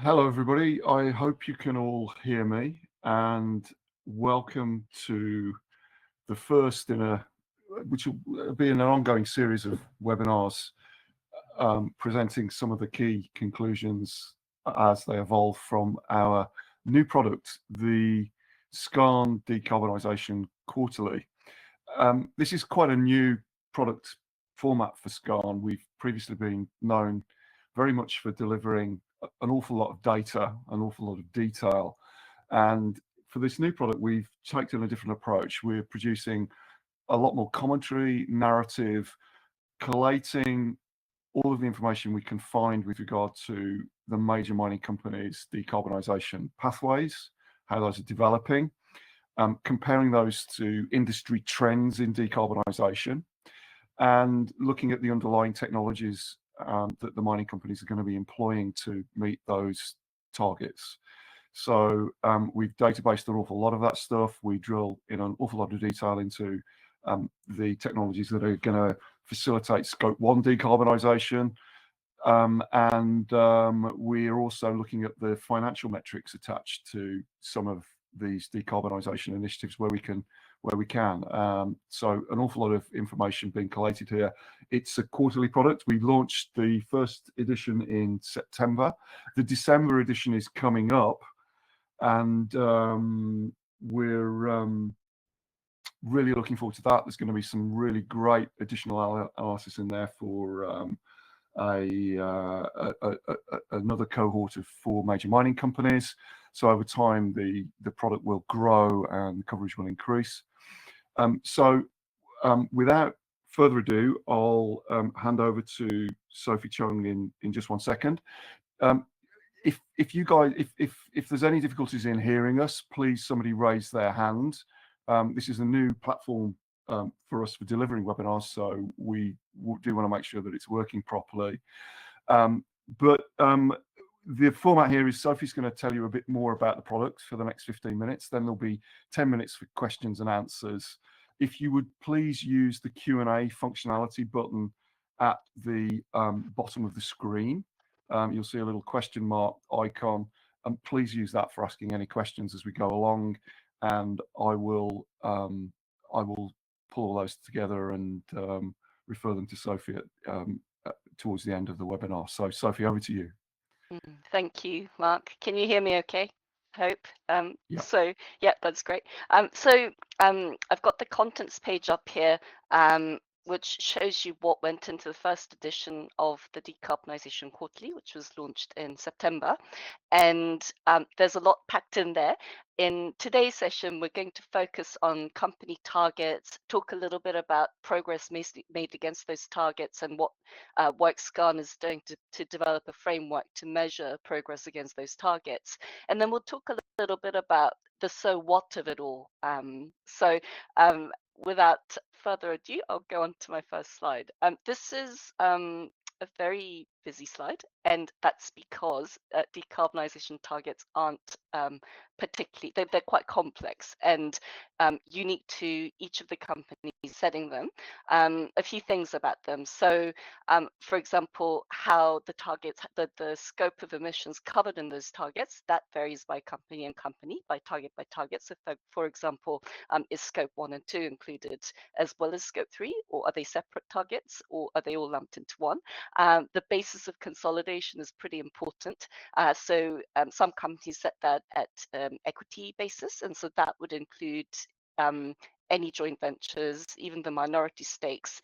Hello, everybody. I hope you can all hear me, and welcome to the first which will be in an ongoing series of webinars presenting some of the key conclusions as they evolve from our new product, the Skarn Decarbonisation Quarterly. This is quite a new product format for Skarn. We've previously been known very much for delivering an awful lot of data, an awful lot of detail. And for this new product, we've taken a different approach. We're producing a lot more commentary, narrative, collating all of the information we can find with regard to the major mining companies' decarbonisation pathways, how those are developing, comparing those to industry trends in decarbonisation, and looking at the underlying technologies that the mining companies are going to be employing to meet those targets. So we've databased an awful lot of that stuff. We drill in an awful lot of detail into the technologies that are going to facilitate Scope 1 decarbonisation. And we're also looking at the financial metrics attached to some of these decarbonisation initiatives where we can. So an awful lot of information being collated here. It's a quarterly product. We launched the first edition in September. The December edition is coming up, and we're really looking forward to that. There's going to be some really great additional analysis in there for another cohort of 4 major mining companies. So over time, the product will grow and the coverage will increase. Without further ado, I'll hand over to Sophie Chung in just one second. If you guys, if there's any difficulties in hearing us, please somebody raise their hand. This is a new platform for us for delivering webinars, so we do want to make sure that it's working properly. The format here is Sophie's going to tell you a bit more about the product for the next 15 minutes. Then there'll be 10 minutes for questions and answers. If you would please use the Q&A functionality button at the bottom of the screen. You'll see a little question mark icon, and please use that for asking any questions as we go along. And I will pull all those together and refer them to Sophie towards the end of the webinar. So Sophie, over to you. Thank you, Mark. Can you hear me okay? Hope. Yeah. So yeah, that's great. I've got the contents page up here, which shows you what went into the first edition of the Decarbonisation Quarterly, which was launched in September. And there's a lot packed in there. In today's session, we're going to focus on company targets, talk a little bit about progress made against those targets and what work Skarn is doing to develop a framework to measure progress against those targets. And then we'll talk a little bit about the so what of it all. Without further ado, I'll go on to my first slide. This is a very busy slide, and that's because decarbonisation targets aren't particularly, they're quite complex and unique to each of the companies setting them. A few things about them. So, for example, how the targets, the scope of emissions covered in those targets, that varies by company and company, by target. So, for example, is scope 1 and 2 included as well as scope 3, or are they separate targets, or are they all lumped into one? The basis of consolidation is pretty important. Some companies set that at equity basis, and so that would include any joint ventures, even the minority stakes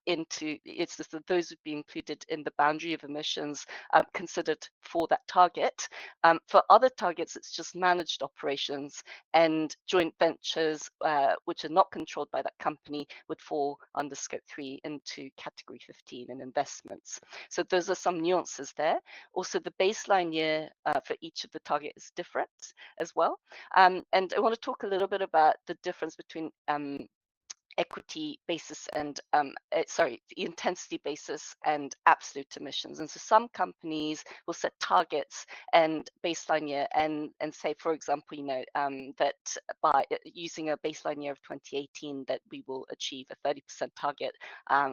into it's just that those would be included in the boundary of emissions considered for that target. For other targets, it's just managed operations, and joint ventures which are not controlled by that company would fall under scope 3 into category 15 in investments. So those are some nuances there. Also, the baseline year for each of the target is different as well. And I want to talk a little bit about the difference between equity basis and the intensity basis and absolute emissions. And so some companies will set targets and baseline year and say, for example, that by using a baseline year of 2018, that we will achieve a 30% target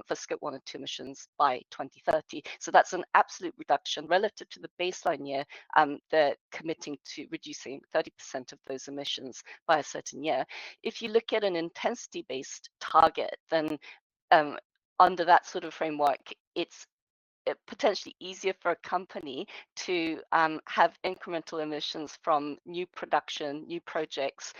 for scope 1 and 2 emissions by 2030. So that's an absolute reduction relative to the baseline year. They're committing to reducing 30% of those emissions by a certain year. If you look at an intensity-based target, then under that sort of framework, it's potentially easier for a company to have incremental emissions from new production, new projects,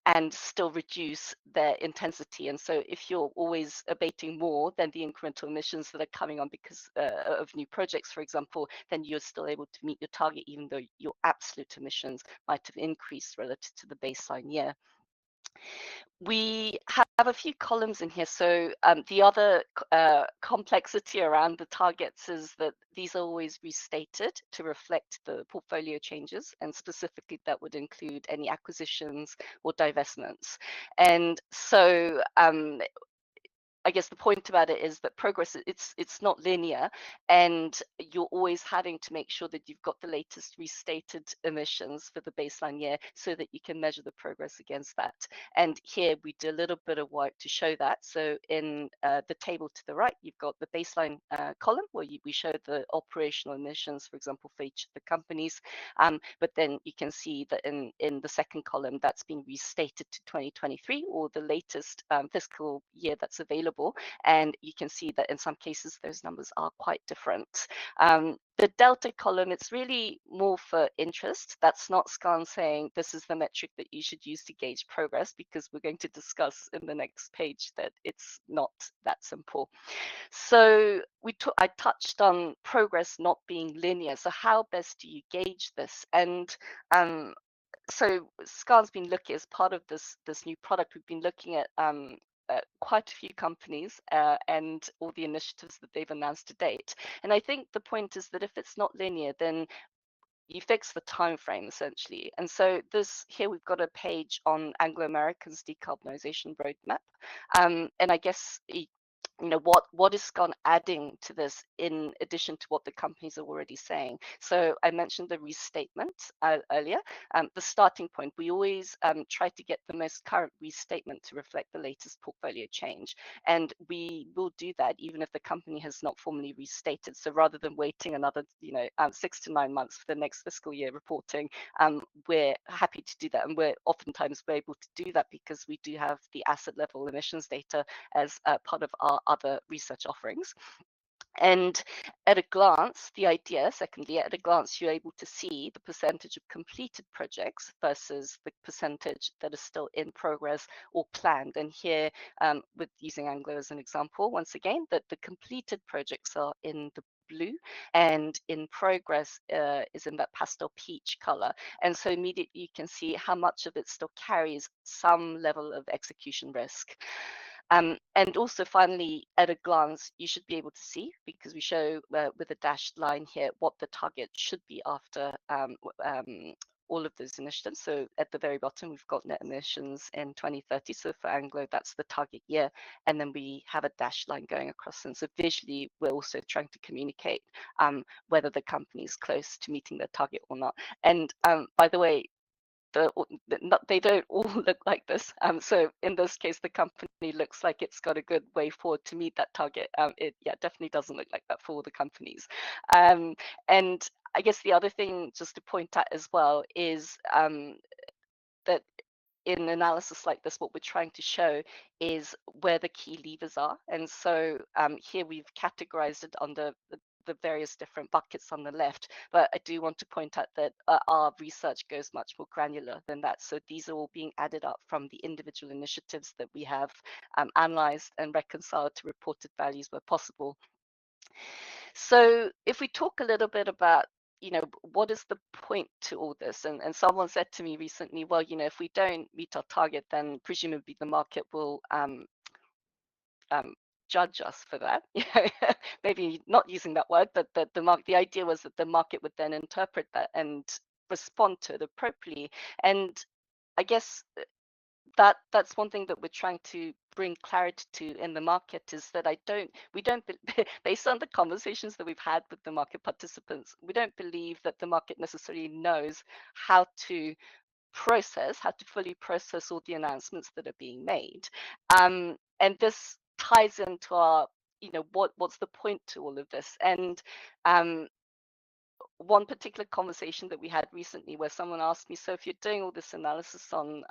and still reduce their intensity. And so if you're always abating more than the incremental emissions that are coming on because of new projects, for example, then you're still able to meet your target, even though your absolute emissions might have increased relative to the baseline year. We have a few columns in here. So the other complexity around the targets is that these are always restated to reflect the portfolio changes, and specifically that would include any acquisitions or divestments. And so I guess the point about it is that progress, it's not linear, and you're always having to make sure that you've got the latest restated emissions for the baseline year so that you can measure the progress against that. And here we do a little bit of work to show that. So in the table to the right, you've got the baseline column where we show the operational emissions, for example, for each of the companies. But then you can see that in the second column, that's been restated to 2023, or the latest fiscal year that's available. And you can see that in some cases, those numbers are quite different. The delta column, it's really more for interest. That's not Skarn saying this is the metric that you should use to gauge progress, because we're going to discuss in the next page that it's not that simple. So I touched on progress not being linear. So how best do you gauge this? And so Skarn's been looking, as part of this new product, we've been looking at quite a few companies and all the initiatives that they've announced to date. And I think the point is that if it's not linear, then you fix the time frame essentially. And so here we've got a page on Anglo American's decarbonisation roadmap. And I guess what is Skarn adding to this in addition to what the companies are already saying? So I mentioned the restatement earlier. The starting point, we always try to get the most current restatement to reflect the latest portfolio change. And we will do that even if the company has not formally restated. So rather than waiting another 6 to 9 months for the next fiscal year reporting, we're happy to do that. And we're able to do that because we do have the asset level emissions data as part of our other research offerings. And at a glance, secondly, at a glance, you're able to see the percentage of completed projects versus the percentage that is still in progress or planned. And here, with using Anglo as an example, once again, that the completed projects are in the blue, and in progress is in that pastel peach color. And so immediately you can see how much of it still carries some level of execution risk. And also finally, at a glance, you should be able to see, because we show with a dashed line here, what the target should be after all of those initiatives. So at the very bottom, we've got net emissions in 2030. So for Anglo, that's the target year. And then we have a dashed line going across. And so visually, we're also trying to communicate whether the company is close to meeting their target or not. And by the way, they don't all look like this. So in this case, the company looks like it's got a good way forward to meet that target. It definitely doesn't look like that for all the companies. And I guess the other thing just to point out as well is that in analysis like this, what we're trying to show is where the key levers are. And so here we've categorized it under the various different buckets on the left, but I do want to point out that our research goes much more granular than that. So these are all being added up from the individual initiatives that we have analyzed and reconciled to reported values where possible. So if we talk a little bit about what is the point to all this? And someone said to me recently, well, if we don't meet our target, then presumably the market will judge us for that. Maybe not using that word, but the idea was that the market would then interpret that and respond to it appropriately. And I guess that's one thing that we're trying to bring clarity to in the market, is that we don't based on the conversations that we've had with the market participants, we don't believe that the market necessarily knows how to fully process all the announcements that are being made. And this ties into our, what's the point to all of this? And one particular conversation that we had recently where someone asked me, so if you're doing all this analysis on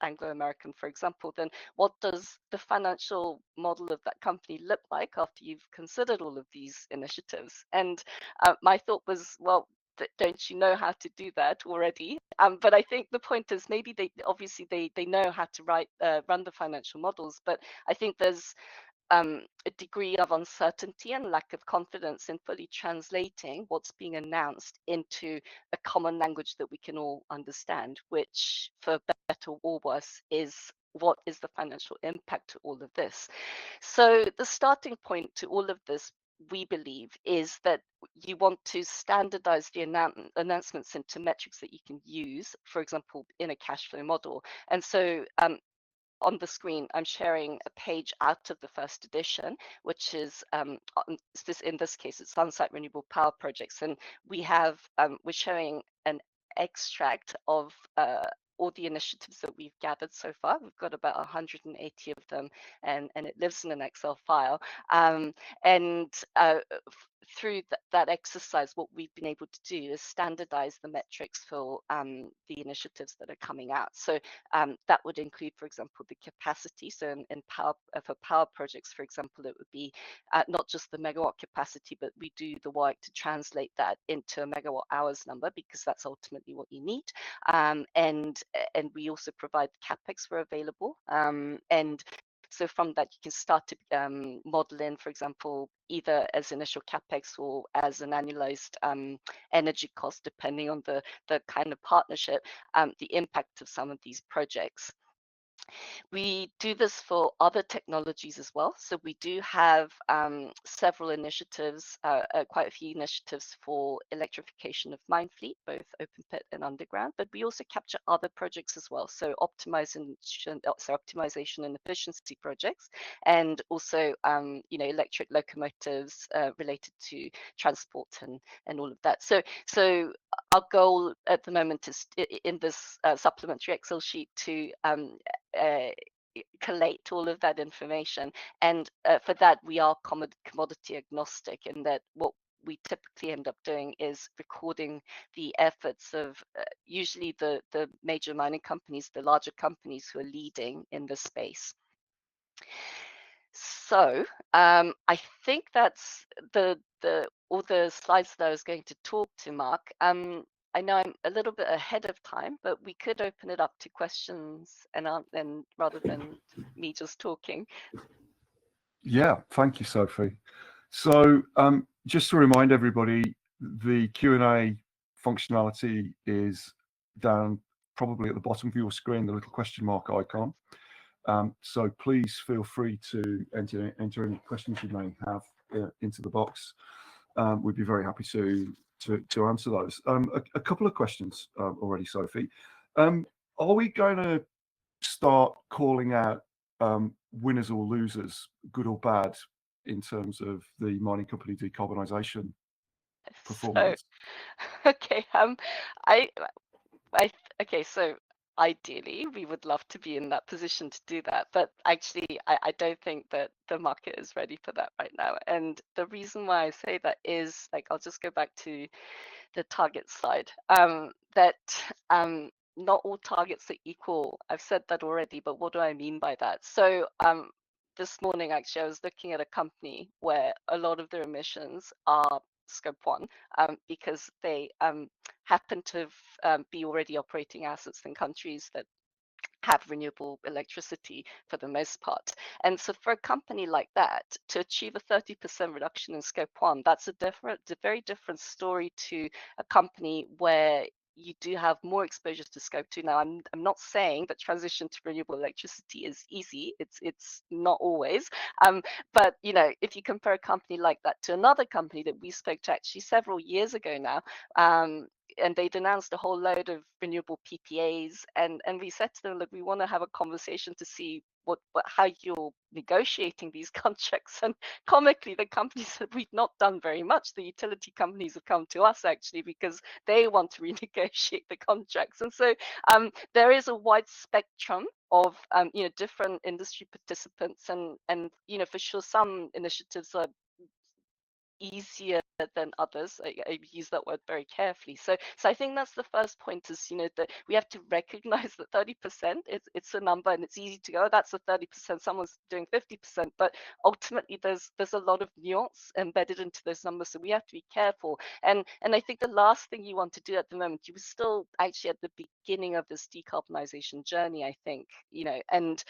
Anglo-American, for example, then what does the financial model of that company look like after you've considered all of these initiatives? And my thought was, well, don't you know how to do that already? But I think the point is, maybe they know how to run the financial models, but I think there's a degree of uncertainty and lack of confidence in fully translating what's being announced into a common language that we can all understand, which, for better or worse, is what is the financial impact to all of this. So the starting point to all of this, we believe, is that you want to standardize the announcements into metrics that you can use, for example, in a cash flow model. And so on the screen, I'm sharing a page out of the first edition, which is in this case, it's on-site renewable power projects, and we're showing an extract of all the initiatives that we've gathered so far. We've got about 180 of them, and it lives in an Excel file. Through that exercise, what we've been able to do is standardize the metrics for the initiatives that are coming out. So that would include, for example, the capacity. So in power, for power projects, for example, it would be not just the megawatt capacity, but we do the work to translate that into a megawatt hours number, because that's ultimately what you need. And we also provide capex where available. And so from that, you can start to model in, for example, either as initial capex or as an annualized energy cost, depending on the kind of partnership, the impact of some of these projects. We do this for other technologies as well. So we do have several initiatives, quite a few initiatives for electrification of mine fleet, both open pit and underground, but we also capture other projects as well. So optimization and efficiency projects, and also electric locomotives related to transport and all of that. So our goal at the moment is, in this supplementary Excel sheet, to collate all of that information. And for that, we are commodity agnostic, in that what we typically end up doing is recording the efforts of usually the major mining companies, the larger companies who are leading in this space. So I think that's all the slides that I was going to talk to, Mark. I know I'm a little bit ahead of time, but we could open it up to questions and rather than me just talking. Yeah, thank you, Sophie. So just to remind everybody, the Q&A functionality is down probably at the bottom of your screen, the little question mark icon. So please feel free to enter any questions you may have into the box. We'd be very happy to answer those. A couple of questions already, Sophie. Are we going to start calling out winners or losers, good or bad, in terms of the mining company decarbonisation performance? So, okay, okay, so ideally we would love to be in that position to do that, but actually I don't think that the market is ready for that right now. And the reason why I say that is, like, I'll just go back to the target slide, that not all targets are equal. I've said that already, but what do I mean by that? So this morning, actually, I was looking at a company where a lot of their emissions are scope 1, because they happen to be already operating assets in countries that have renewable electricity for the most part. And so for a company like that to achieve a 30% reduction in scope 1, that's a very different story to a company where you do have more exposure to scope 2. Now, I'm not saying that transition to renewable electricity is easy. It's not always. But if you compare a company like that to another company that we spoke to actually several years ago now, and they'd announced a whole load of renewable PPAs, and we said to them, look, we want to have a conversation to see how you're negotiating these contracts. And comically, the companies said we've not done very much. The utility companies have come to us actually because they want to renegotiate the contracts. And so there is a wide spectrum of different industry participants, and for sure some initiatives are easier than others. I use that word very carefully. So I think that's the first point, is that we have to recognize that 30% it's a number, and it's easy to go, that's a 30%, someone's doing 50%, but ultimately there's a lot of nuance embedded into those numbers, so we have to be careful. And I think the last thing you want to do at the moment, you were still actually at the beginning of this decarbonization journey, I think, and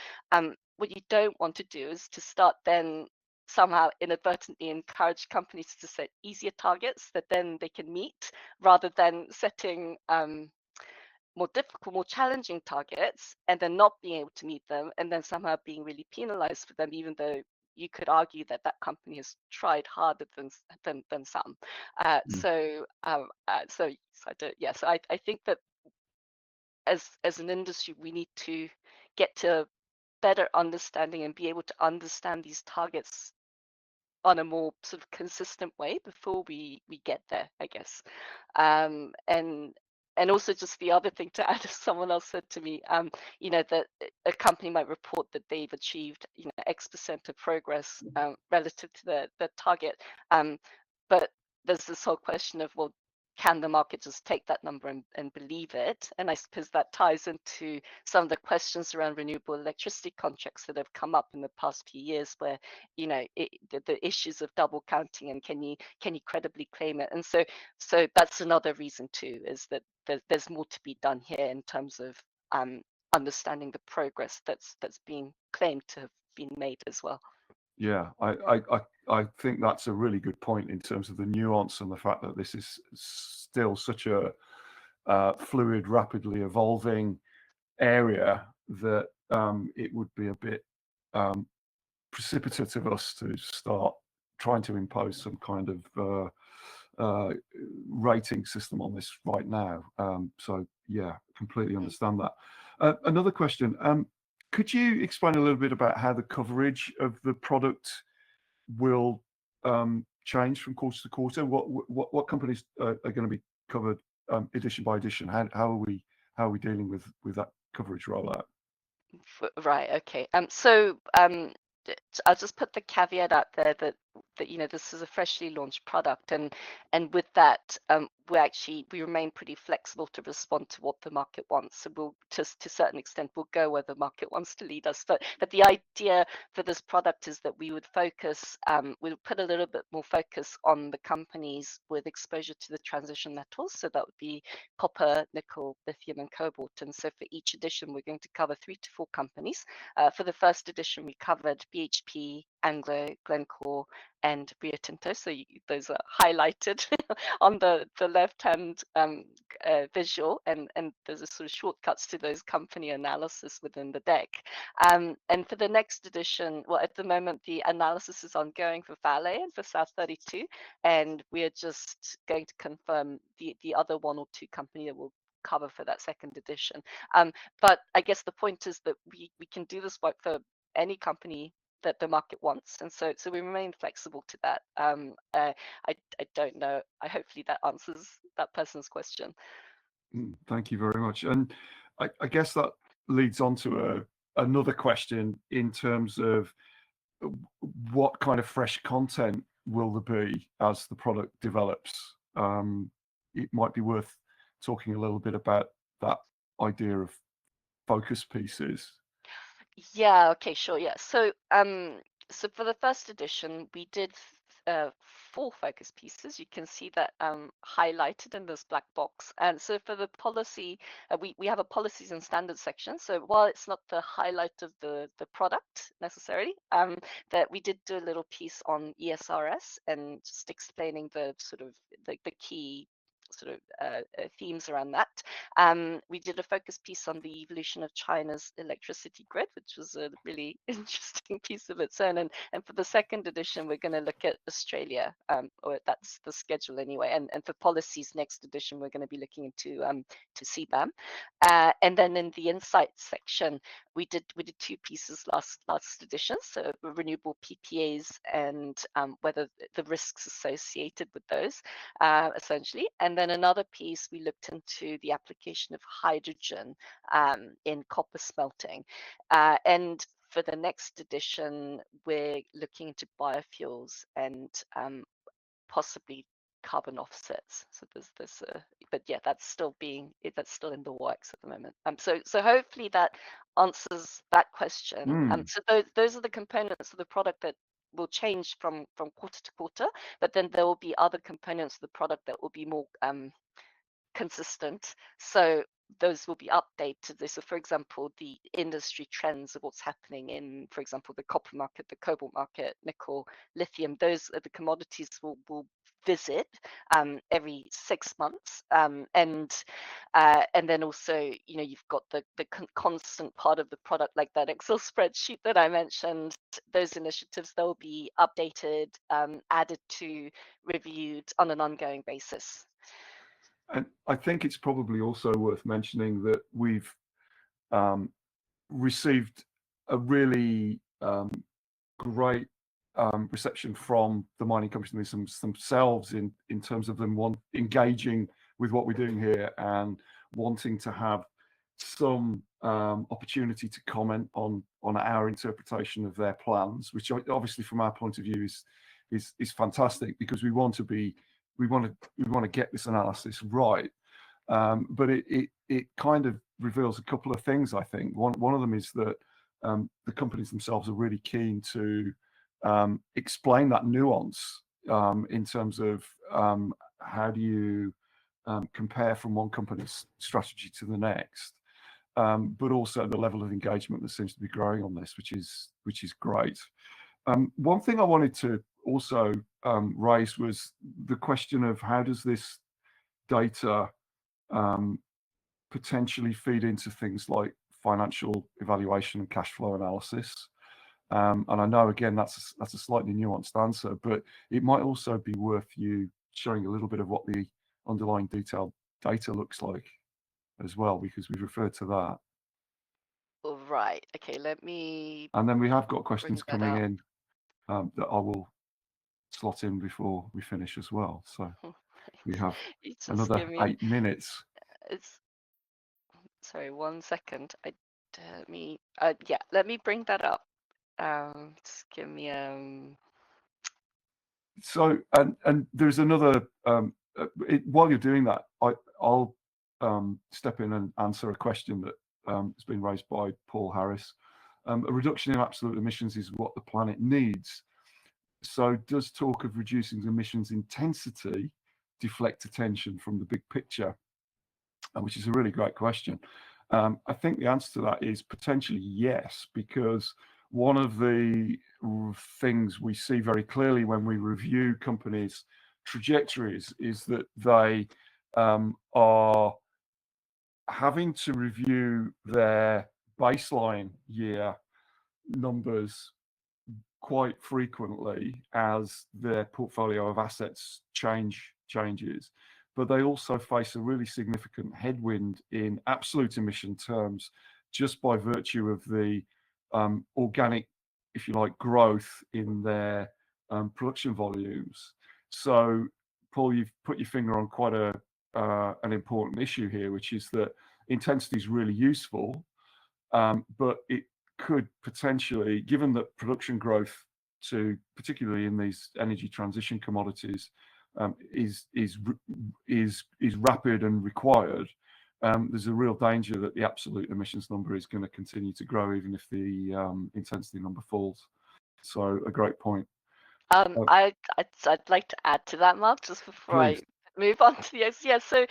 what you don't want to do is to start then somehow inadvertently encourage companies to set easier targets that then they can meet, rather than setting more difficult, more challenging targets and then not being able to meet them, and then somehow being really penalized for them, even though you could argue that that company has tried harder than some. So I think that as an industry, we need to get to better understanding and be able to understand these targets on a more sort of consistent way before we get there, I guess. And also, just the other thing to add, as someone else said to me, that a company might report that they've achieved X% of progress relative to the target, but there's this whole question of, well, can the market just take that number and believe it? And I suppose that ties into some of the questions around renewable electricity contracts that have come up in the past few years, where the issues of double counting, and can you credibly claim it? And so that's another reason too, is that there's more to be done here in terms of understanding the progress that's being claimed to have been made as well. Yeah, I think that's a really good point in terms of the nuance and the fact that this is still such a fluid, rapidly evolving area that it would be a bit precipitous of us to start trying to impose some kind of rating system on this right now. So yeah, completely understand that. Another question. Could you explain a little bit about how the coverage of the product will change from quarter to quarter? What companies are going to be covered edition by edition? How are we dealing with that coverage rollout? Right. Okay. I'll just put the caveat out there that this is a freshly launched product, and with that, we remain pretty flexible to respond to what the market wants. So we'll, to a certain extent, we'll go where the market wants to lead us. But the idea for this product is that we would focus, we'll put a little bit more focus on the companies with exposure to the transition metals. So that would be copper, nickel, lithium, and cobalt. And so for each edition, we're going to cover 3 to 4 companies. For the first edition, we covered BHP, Anglo, Glencore, and Rio Tinto. So those are highlighted on the left-hand visual, and there's a sort of shortcuts to those company analysis within the deck. And for the next edition, well, at the moment, the analysis is ongoing for Vale and for South 32, and we are just going to confirm the other 1 or 2 company that will cover for that second edition. But I guess the point is that we can do this work for any company that the market wants, and so we remain flexible to that. I don't know. Hopefully that answers that person's question. Thank you very much. And I guess that leads on to another question in terms of what kind of fresh content will there be as the product develops. It might be worth talking a little bit about that idea of focus pieces. Yeah, okay, sure. Yeah. So for the first edition, we did 4 focus pieces. You can see that highlighted in this black box. And so for the policy, we have a policies and standards section. So while it's not the highlight of the product necessarily, that we did do a little piece on ESRS and just explaining the sort of the key sort of themes around that. We did a focus piece on the evolution of China's electricity grid, which was a really interesting piece of its own. And for the second edition, we're going to look at Australia, or that's the schedule anyway. And for policies next edition, we're going to be looking into to CBAM. And then in the insights section, we did 2 pieces last edition, so renewable PPAs and whether the risks associated with those, essentially. And then another piece, we looked into the application of hydrogen in copper smelting. And for the next edition, we're looking into biofuels and possibly carbon offsets. So there's but yeah, that's still in the works at the moment. So hopefully that answers that question. So those are the components of the product that will change from quarter to quarter, but then there will be other components of the product that will be more consistent. So those will be updated. So for example, the industry trends of what's happening in, for example, the copper market, the cobalt market, nickel, lithium, those are the commodities will visit every 6 months. And then also, you've got the constant part of the product, like that Excel spreadsheet that I mentioned. Those initiatives, they'll be updated, added to, reviewed on an ongoing basis. And I think it's probably also worth mentioning that we've received a really great reception from the mining companies themselves in terms of them engaging with what we're doing here and wanting to have some opportunity to comment on our interpretation of their plans, which obviously from our point of view is fantastic, because we want to get this analysis right. But it kind of reveals a couple of things, I think. One of them is that the companies themselves are really keen to explain that nuance in terms of how do you compare from one company's strategy to the next, but also the level of engagement that seems to be growing on this, which is great. One thing I wanted to also raise was the question of how does this data potentially feed into things like financial evaluation and cash flow analysis. And I know, again, that's a slightly nuanced answer, but it might also be worth you showing a little bit of what the underlying detailed data looks like as well, because we've referred to that. All right. Okay, let me. And then we have got questions coming up. in that I will slot in before we finish as well. So we have another 8 minutes. Sorry, 1 second. Let me bring that up. Just give me So and there's another while you're doing that, I'll step in and answer a question that has been raised by Paul Harris. A reduction in absolute emissions is what the planet needs. So does talk of reducing emissions intensity deflect attention from the big picture? Which is a really great question. I think the answer to that is potentially yes, because one of the things we see very clearly when we review companies' trajectories is that they are having to review their baseline year numbers quite frequently as their portfolio of assets changes. But they also face a really significant headwind in absolute emission terms, just by virtue of the organic, if you like, growth in their production volumes. So, Paul, you've put your finger on quite an important issue here, which is that intensity is really useful, but it could potentially, given that production growth, particularly in these energy transition commodities, is rapid and required, there's a real danger that the absolute emissions number is going to continue to grow even if the intensity number falls. So a great point. I'd like to add to that, Mark, just before Please. I move on to the OCS. So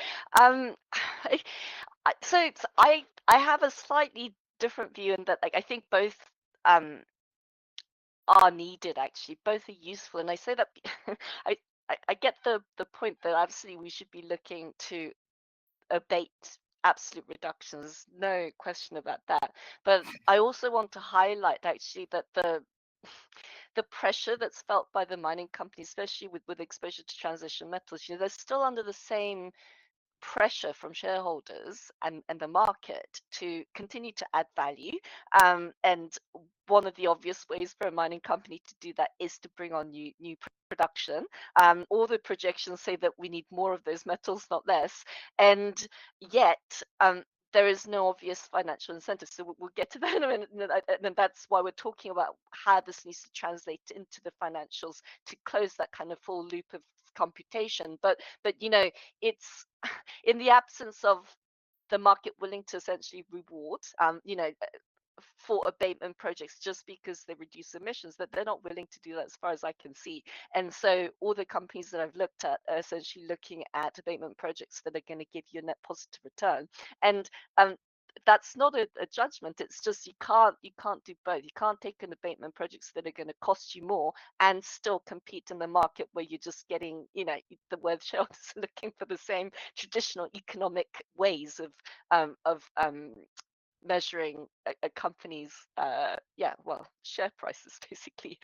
I have a slightly different view in that, like, I think both are needed, actually. Both are useful, and I say that I get the point that obviously we should be looking to abate absolute reductions, no question about that. But I also want to highlight actually that the pressure that's felt by the mining companies, especially with exposure to transition metals, they're still under the same pressure from shareholders and the market to continue to add value. And one of the obvious ways for a mining company to do that is to bring on new production. All the projections say that we need more of those metals, not less. And yet, there is no obvious financial incentive. So we'll get to that in a minute. And that's why we're talking about how this needs to translate into the financials to close that kind of full loop of computation. But it's in the absence of the market willing to essentially reward, for abatement projects just because they reduce emissions, that they're not willing to do that as far as I can see. And so all the companies that I've looked at are essentially looking at abatement projects that are going to give you a net positive return. And that's not a judgment. It's just you can't do both. You can't take an abatement projects that are going to cost you more and still compete in the market where you're just getting, the web shareholders are looking for the same traditional economic ways of measuring a company's share prices basically.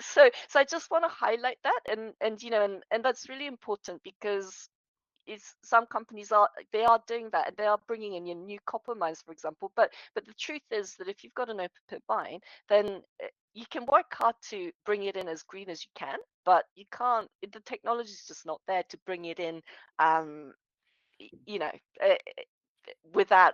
So I just want to highlight that, and that's really important because some companies are doing that, and they are bringing in your new copper mines, for example. But the truth is that if you've got an open pit mine, then you can work hard to bring it in as green as you can, but you can't. The technology is just not there to bring it in, you know, uh, without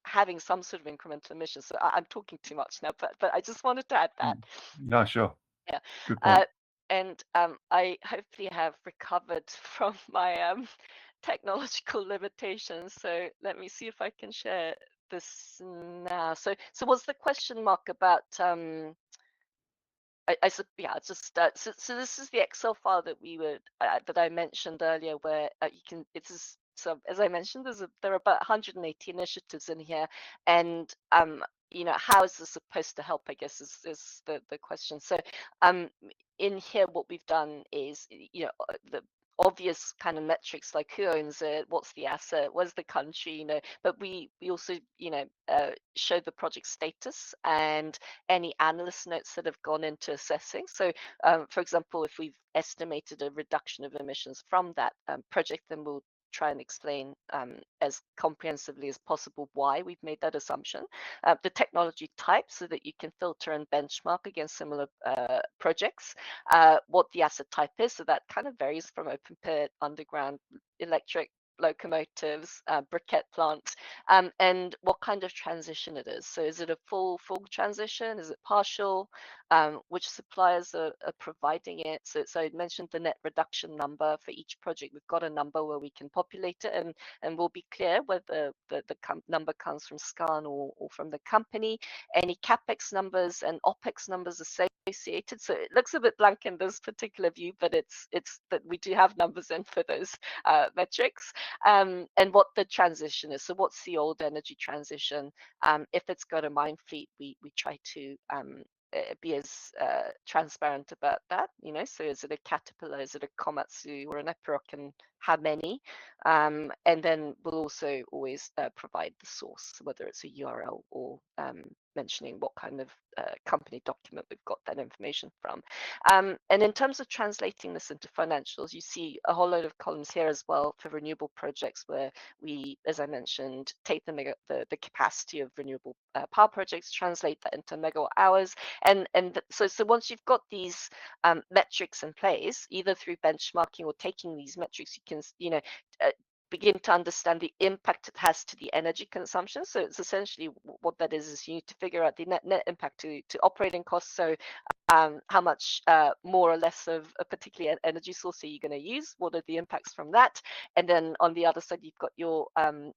having some sort of incremental emissions. So I'm talking too much now, but I just wanted to add that. No, sure. Yeah. Good point. And I hopefully have recovered from my technological limitations. So let me see if I can share this now. So was the question, Mark, about I said, yeah, just so this is the Excel file that that I mentioned earlier, where you can so as I mentioned, there are about 180 initiatives in here, and how is this supposed to help? I guess is the question. So in here, what we've done is the obvious kind of metrics like who owns it, what's the asset, where's the country, but we also show the project status and any analyst notes that have gone into assessing. So for example, if we've estimated a reduction of emissions from that project, then we'll try and explain as comprehensively as possible why we've made that assumption. The technology type, so that you can filter and benchmark against similar projects. What the asset type is, so that kind of varies from open pit, underground, electric, locomotives, briquette plants, and what kind of transition it is. So is it a full transition? Is it partial? Which suppliers are providing it? So I mentioned the net reduction number for each project. We've got a number where we can populate it, and we'll be clear whether the number comes from Skarn or from the company. Any capex numbers and opex numbers associated. So it looks a bit blank in this particular view, but it's that we do have numbers in for those metrics. And what the transition is. So what's the old energy transition? If it's got a mine fleet, we try to be as transparent about that. So is it a Caterpillar, is it a Komatsu or an Epiroc, and how many? And then we'll also always provide the source, whether it's a URL or mentioning what kind of company document we've got that information from. And in terms of translating this into financials, you see a whole load of columns here as well for renewable projects, where we, as I mentioned, take the capacity of renewable power projects, translate that into megawatt hours, and so once you've got these metrics in place, either through benchmarking or taking these metrics, you can begin to understand the impact it has to the energy consumption. So it's essentially what that is you need to figure out the net impact to operating costs. So how much more or less of a particular energy source are you going to use? What are the impacts from that? And then on the other side, you've got your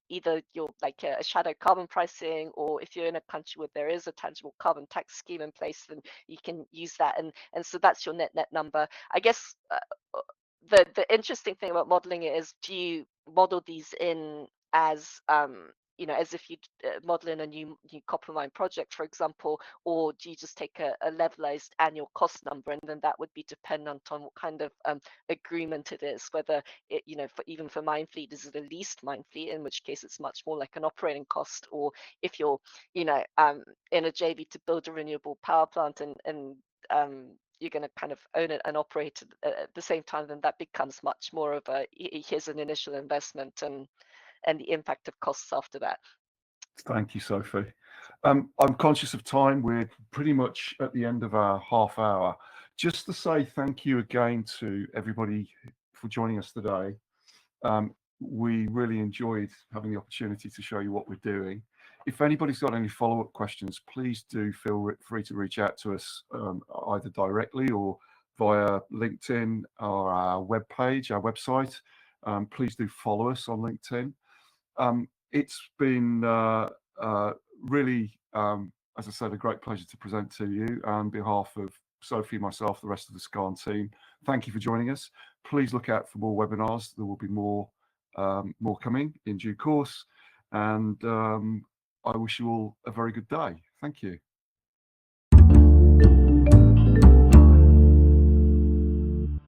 either your like a shadow carbon pricing, or if you're in a country where there is a tangible carbon tax scheme in place, then you can use that. And so that's your net number. I guess the interesting thing about modeling it is, do you model these in as as if you model in a new copper mine project, for example, or do you just take a levelized annual cost number, and then that would be dependent on what kind of agreement it is, whether it, even for mine fleet, is it a leased mine fleet, in which case it's much more like an operating cost, or if you're, in a JV to build a renewable power plant and you're going to kind of own it and operate it at the same time, then that becomes much more of a here's an initial investment and the impact of costs after that. Thank you, Sophie. I'm conscious of time. We're pretty much at the end of our half hour. Just to say thank you again to everybody for joining us today. We really enjoyed having the opportunity to show you what we're doing. If anybody's got any follow-up questions, please do feel free to reach out to us either directly or via LinkedIn or our webpage, our website. Please do follow us on LinkedIn. It's been really, as I said, a great pleasure to present to you on behalf of Sophie, myself, the rest of the Skarn team. Thank you for joining us. Please look out for more webinars. There will be more coming in due course. And I wish you all a very good day. Thank you.